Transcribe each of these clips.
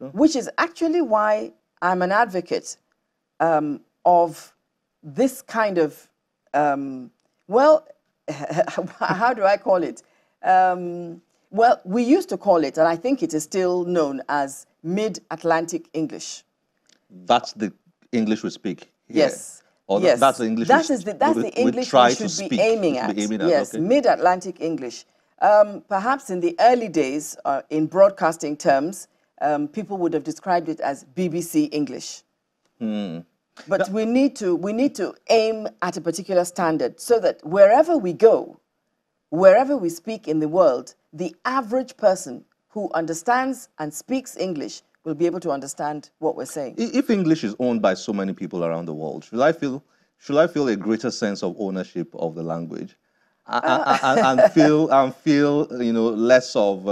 which is actually why I'm an advocate of this kind of, well, how do I call it? Well, we used to call it, and I think it is still known as Mid-Atlantic English. That's the English we speak here. Yes. Or yes. That's the English that's the English we should be aiming at. Yes, okay. Mid-Atlantic English. Perhaps in the early days, in broadcasting terms, people would have described it as BBC English. But we need to aim at a particular standard so that wherever we go, wherever we speak in the world, the average person who understands and speaks English will be able to understand what we're saying. If English is owned by so many people around the world, should I feel a greater sense of ownership of the language, and feel less of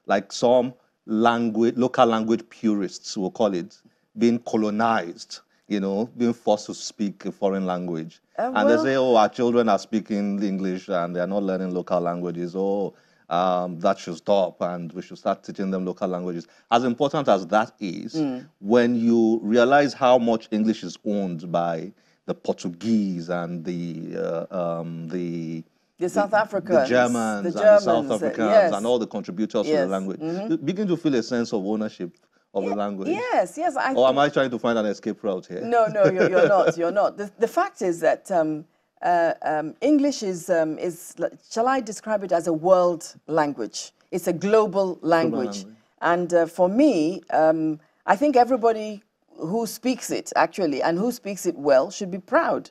like some local language purists will call it, being colonized, being forced to speak a foreign language. And they say, oh, our children are speaking English and they're not learning local languages. Oh, that should stop and we should start teaching them local languages. As important as that is, when you realize how much English is owned by the Portuguese and the South Africans, the Germans and the South Africans, and all the contributors to the language, you begin to feel a sense of ownership of the language. Yes. Or am I trying to find an escape route here? No, you're not. You're not. The fact is that English is, shall I describe it as a world language? It's a global language. And for me, I think everybody who speaks it, actually, and who speaks it well, should be proud.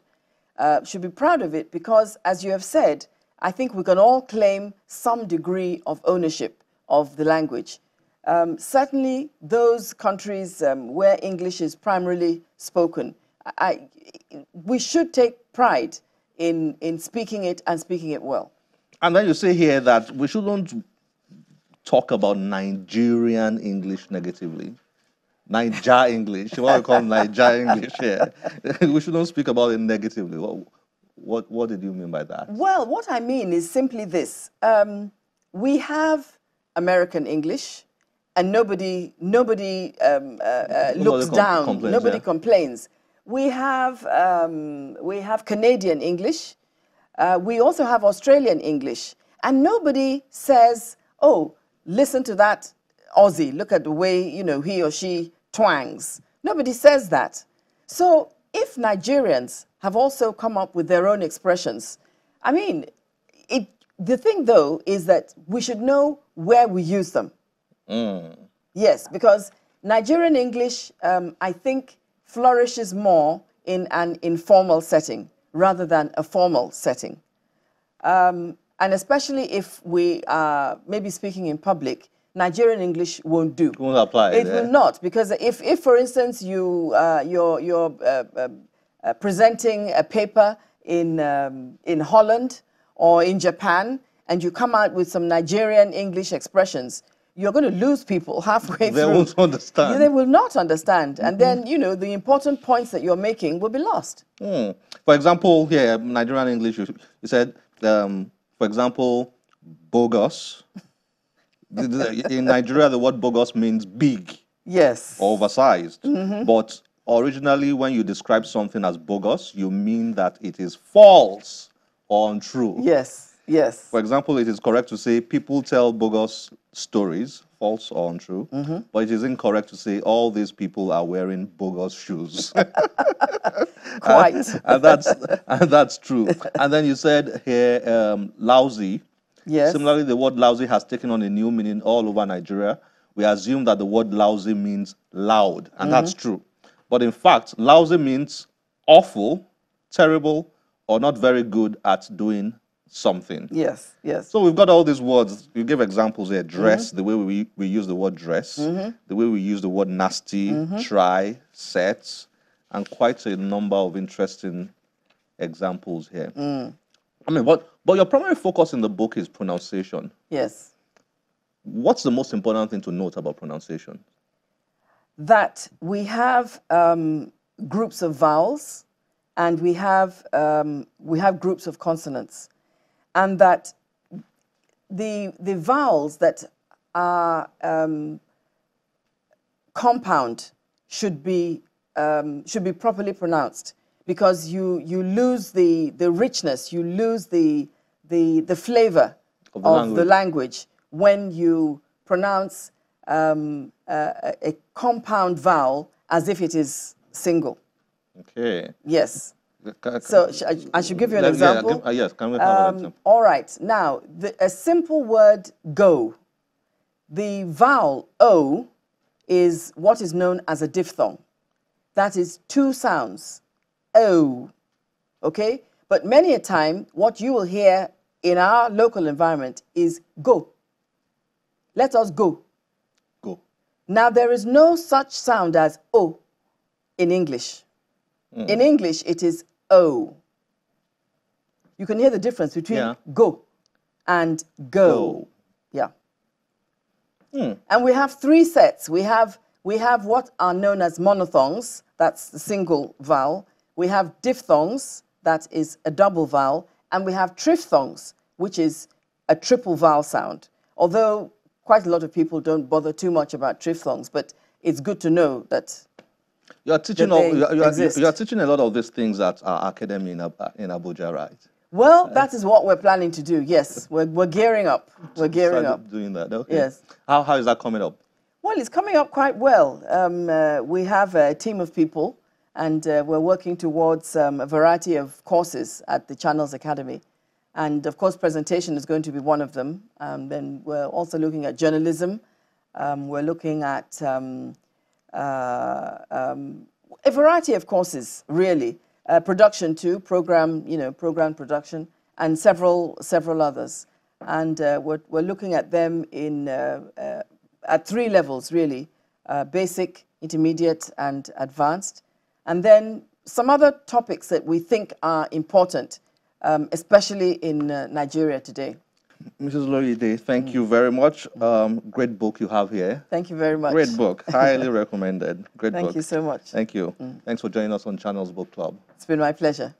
Should be proud of it because, as you have said, I think we can all claim some degree of ownership of the language. Certainly, those countries where English is primarily spoken, we should take pride in speaking it and speaking it well. And then you say here that we shouldn't talk about Nigerian English negatively. Niger English, what we call Niger English here. We shouldn't speak about it negatively. What did you mean by that? Well, what I mean is simply this. We have American English, and nobody looks down. Nobody complains. We have Canadian English. We also have Australian English, and nobody says, "Oh, listen to that Aussie. Look at the way he or she twangs." Nobody says that. So if Nigerians have also come up with their own expressions, I mean, the thing though is that we should know where we use them. Yes, because Nigerian English, I think, flourishes more in an informal setting rather than a formal setting. And especially if we are maybe speaking in public, Nigerian English won't do. It won't apply. It will not, because if for instance, you're presenting a paper in Holland or in Japan, and you come out with some Nigerian English expressions, you're going to lose people halfway through. They won't understand. They will not understand. And then, the important points that you're making will be lost. For example, here, Nigerian English, you said, for example, bogus. In Nigeria, the word bogus means big. Yes. Or oversized. But originally, when you describe something as bogus, you mean that it is false or untrue. Yes. Yes. For example, it is correct to say people tell bogus stories, false or untrue, but it is incorrect to say all these people are wearing bogus shoes. Quite. and that's true. And then you said here, lousy. Yes. Similarly, the word lousy has taken on a new meaning all over Nigeria. We assume that the word lousy means loud, and that's true. But in fact, lousy means awful, terrible, or not very good at doing something. Yes, yes. So we've got all these words. You give examples here. Dress, the way we use the word dress, the way we use the word nasty, try, set, and quite a number of interesting examples here. I mean, but your primary focus in the book is pronunciation. Yes. What's the most important thing to note about pronunciation? That we have groups of vowels, and we have groups of consonants. And that the vowels that are compound should be properly pronounced, because you lose the richness, you lose the flavor of the language when you pronounce a compound vowel as if it is single. Okay. Yes. So I should give you an example. Yeah, yes, can we have an example? All right. Now, a simple word, go. The vowel O is what is known as a diphthong. That is two sounds, O, okay? But many a time, what you will hear in our local environment is go. Let us go. Go. Now, there is no such sound as O in English. In English, it is O. You can hear the difference between go and go. Yeah. And we have three sets. We have what are known as monophthongs, that's the single vowel. We have diphthongs, that is a double vowel. And we have triphthongs, which is a triple vowel sound. Although quite a lot of people don't bother too much about triphthongs, but it's good to know that you are teaching a lot of these things at our academy in Abuja, right? Well, that is what we're planning to do. Yes, we're gearing up. We're gearing up. Doing that. Okay. Yes. How is that coming up? Well, it's coming up quite well. We have a team of people, and we're working towards a variety of courses at the Channels Academy. And of course, presentation is going to be one of them. Then we're also looking at journalism. We're looking at a variety of courses, really. Production too, program production, and several others. And we're looking at them at three levels, really: basic, intermediate, and advanced. And then some other topics that we think are important, especially in Nigeria today. Mrs. Oloyede, thank you very much. Great book you have here. Thank you very much. Great book. Highly recommended. Great book. Thank you so much. Thank you. Thanks for joining us on Channels Book Club. It's been my pleasure.